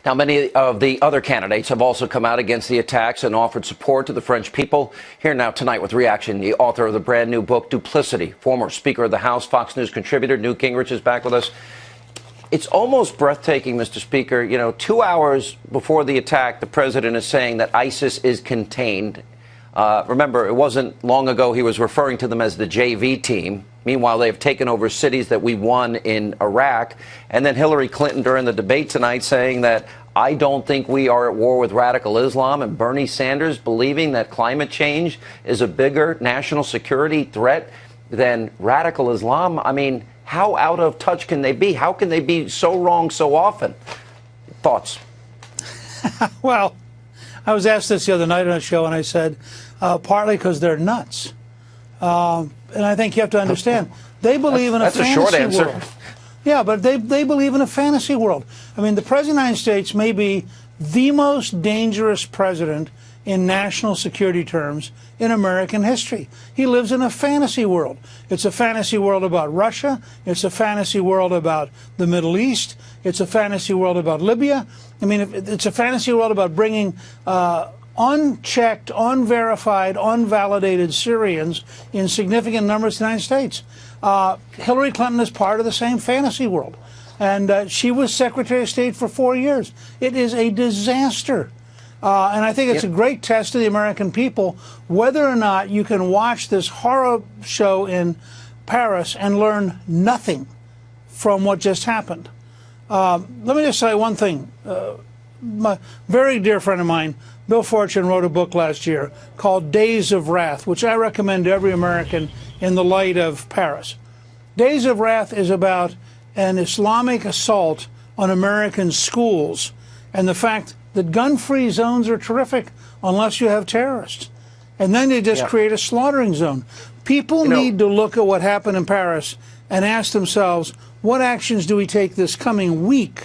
Now, many of the other candidates have also come out against the attacks and offered support to the French people. Here now tonight with reaction, the author of the brand new book, Duplicity, former Speaker of the House, Fox News contributor Newt Gingrich is back with us. It's almost breathtaking, Mr. Speaker. You know, 2 hours before the attack, the president is saying that ISIS is contained. Remember, it wasn't long ago he was referring to them as the JV team. Meanwhile, they've taken over cities that we won in Iraq. And then Hillary Clinton during the debate tonight saying that I don't think we are at war with radical Islam, and Bernie Sanders believing that climate change is a bigger national security threat than radical Islam. I mean, how out of touch can they be? How can they be so wrong so often? Thoughts? Well, I was asked this the other night on a show, and I said, partly because they're nuts. And I think you have to understand, they believe in a fantasy world. That's a short answer. Yeah, but they believe in a fantasy world. I mean, the President of the United States may be the most dangerous president in national security terms in American history. He lives in a fantasy world. It's a fantasy world about Russia. It's a fantasy world about the Middle East. It's a fantasy world about Libya. I mean, it's a fantasy world about bringing unchecked, unverified, unvalidated Syrians in significant numbers to the United States. Hillary Clinton is part of the same fantasy world. And she was Secretary of State for 4 years. It is a disaster. And I think it's a great test to the American people whether or not you can watch this horror show in Paris and learn nothing from what just happened. Let me just say one thing. My very dear friend of mine, Bill Fortune, wrote a book last year called Days of Wrath, which I recommend to every American in the light of Paris. Days of Wrath is about an Islamic assault on American schools and the fact that gun-free zones are terrific unless you have terrorists. And then they just create a slaughtering zone. People need to look at what happened in Paris and ask themselves, what actions do we take this coming week,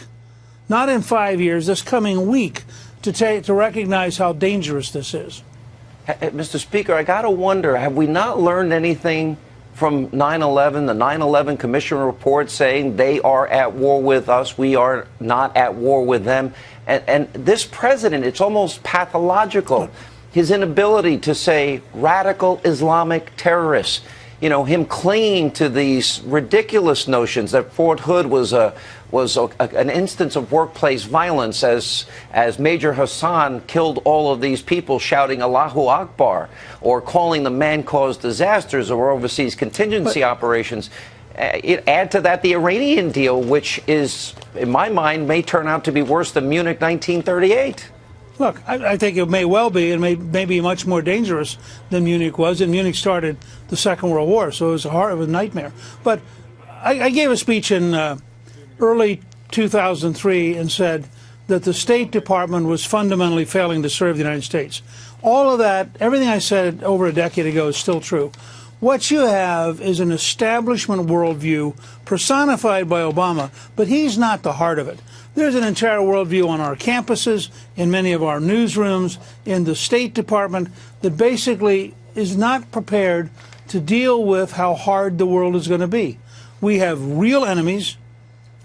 not in 5 years, this coming week, to recognize how dangerous this is? Mr. Speaker, I got to wonder, have we not learned anything from 9/11, the 9/11 Commission report saying they are at war with us, we are not at war with them? And this president, it's almost pathological, his inability to say radical Islamic terrorists. You know, him clinging to these ridiculous notions that Fort Hood was an instance of workplace violence as Major Hassan killed all of these people shouting Allahu Akbar, or calling them man-caused disasters or overseas contingency operations. Add to that the Iranian deal, which is, in my mind, may turn out to be worse than Munich 1938. Look, I think it may well be, and may be much more dangerous than Munich was. And Munich started the Second World War, so it was a nightmare. But I gave a speech in early 2003 and said that the State Department was fundamentally failing to serve the United States. All of that, everything I said over a decade ago is still true. What you have is an establishment worldview personified by Obama, but he's not the heart of it. There's an entire worldview on our campuses, in many of our newsrooms, in the State Department, that basically is not prepared to deal with how hard the world is going to be. We have real enemies.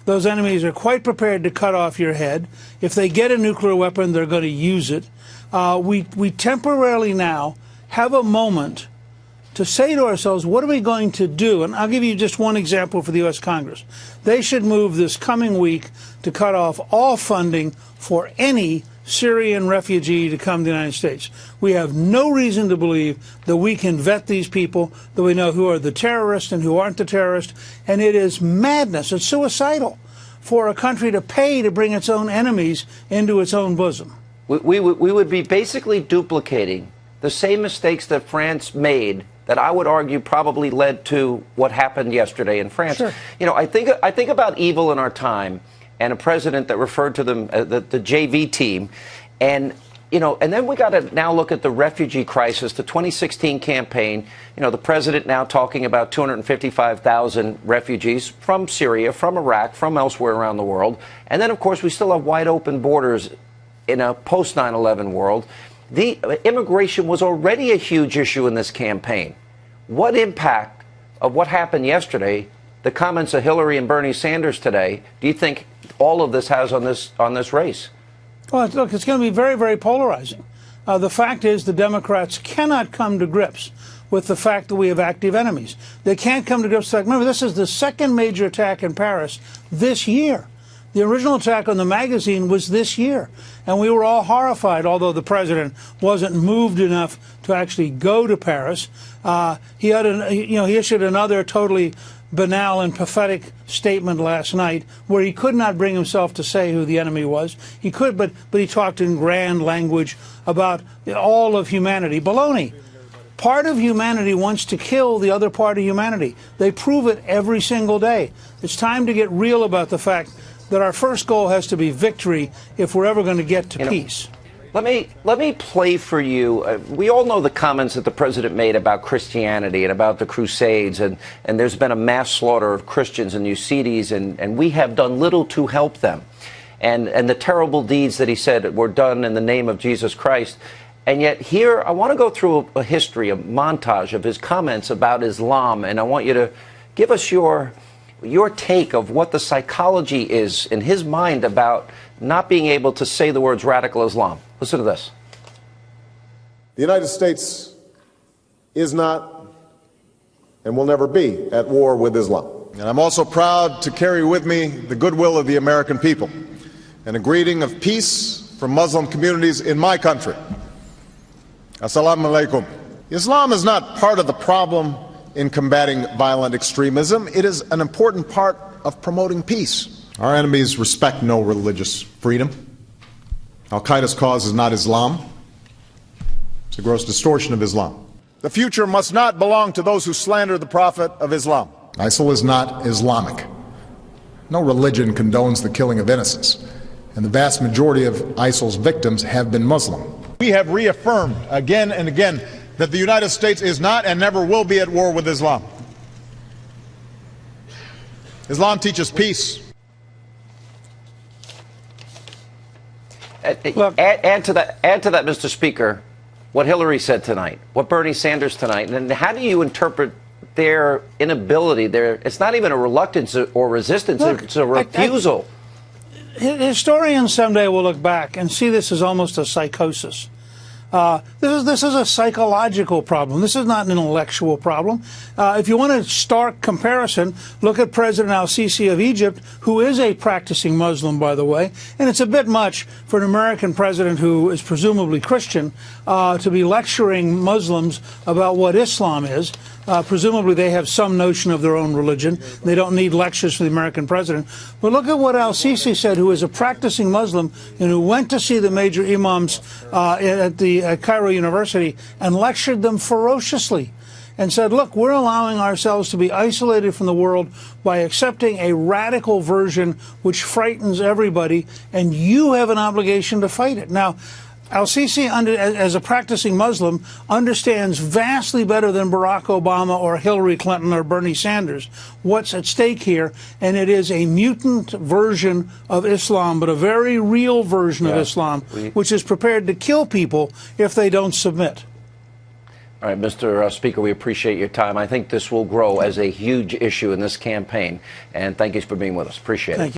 Those enemies are quite prepared to cut off your head. If they get a nuclear weapon, they're going to use it. We temporarily now have a moment to say to ourselves, what are we going to do? And I'll give you just one example for the U.S. Congress. They should move this coming week to cut off all funding for any Syrian refugee to come to the United States. We have no reason to believe that we can vet these people, that we know who are the terrorists and who aren't the terrorists. And it is madness. It's suicidal for a country to pay to bring its own enemies into its own bosom. We would be basically duplicating the same mistakes that France made, that I would argue probably led to what happened yesterday in France. Sure. You know, I think about evil in our time, and a president that referred to them the JV team, and you know, and then we got to now look at the refugee crisis, the 2016 campaign. You know, the president now talking about 255,000 refugees from Syria, from Iraq, from elsewhere around the world, and then of course we still have wide open borders in a post 9/11 world. The immigration was already a huge issue in this campaign. What impact of what happened yesterday, the comments of Hillary and Bernie Sanders today, do you think all of this has on this race? Well, look, it's going to be very, very polarizing. The fact is the Democrats cannot come to grips with the fact that we have active enemies. They can't come to grips with the fact, remember, this is the second major attack in Paris this year. The original attack on the magazine was this year, and we were all horrified, although the president wasn't moved enough to actually go to Paris. He issued another totally banal and pathetic statement last night where he could not bring himself to say who the enemy was. He could, but he talked in grand language about all of humanity. Baloney. Part of humanity wants to kill the other part of humanity. They prove it every single day. It's time to get real about the fact that our first goal has to be victory if we're ever going to get to peace. Let me play for you. We all know the comments that the president made about Christianity and about the Crusades, and there's been a mass slaughter of Christians and Yazidis, and we have done little to help them. And the terrible deeds that he said were done in the name of Jesus Christ. And yet here, I want to go through a history, a montage of his comments about Islam, and I want you to give us your take of what the psychology is in his mind about not being able to say the words radical Islam. Listen to this. The United States is not and will never be at war with Islam. And I'm also proud to carry with me the goodwill of the American people and a greeting of peace from Muslim communities in my country. Assalamu alaikum. Islam is not part of the problem in combating violent extremism. It is an important part of promoting peace. Our enemies respect no religious freedom. Al-Qaeda's cause is not Islam. It's a gross distortion of Islam. The future must not belong to those who slander the Prophet of Islam. ISIL is not Islamic. No religion condones the killing of innocents, and the vast majority of ISIL's victims have been Muslim. We have reaffirmed again and again that the United States is not and never will be at war with Islam. Islam teaches peace. Add to that, Mr. Speaker, what Hillary said tonight, what Bernie Sanders tonight, and how do you interpret their inability? It's not even a reluctance or resistance; it's a refusal. Historians someday will look back and see this as almost a psychosis. This is a psychological problem. This is not an intellectual problem. If you want a stark comparison, look at President al-Sisi of Egypt, who is a practicing Muslim, by the way, and it's a bit much for an American president who is presumably Christian to be lecturing Muslims about what Islam is. Presumably they have some notion of their own religion. They don't need lectures from the American president. But look at what al-Sisi said, who is a practicing Muslim and who went to see the major imams at the Cairo University and lectured them ferociously and said, look, we're allowing ourselves to be isolated from the world by accepting a radical version which frightens everybody, and you have an obligation to fight it. Now, al-Sisi, as a practicing Muslim, understands vastly better than Barack Obama or Hillary Clinton or Bernie Sanders what's at stake here, and it is a mutant version of Islam, but a very real version of Islam, which is prepared to kill people if they don't submit. All right, Mr. Speaker, we appreciate your time. I think this will grow as a huge issue in this campaign, and thank you for being with us. Appreciate it.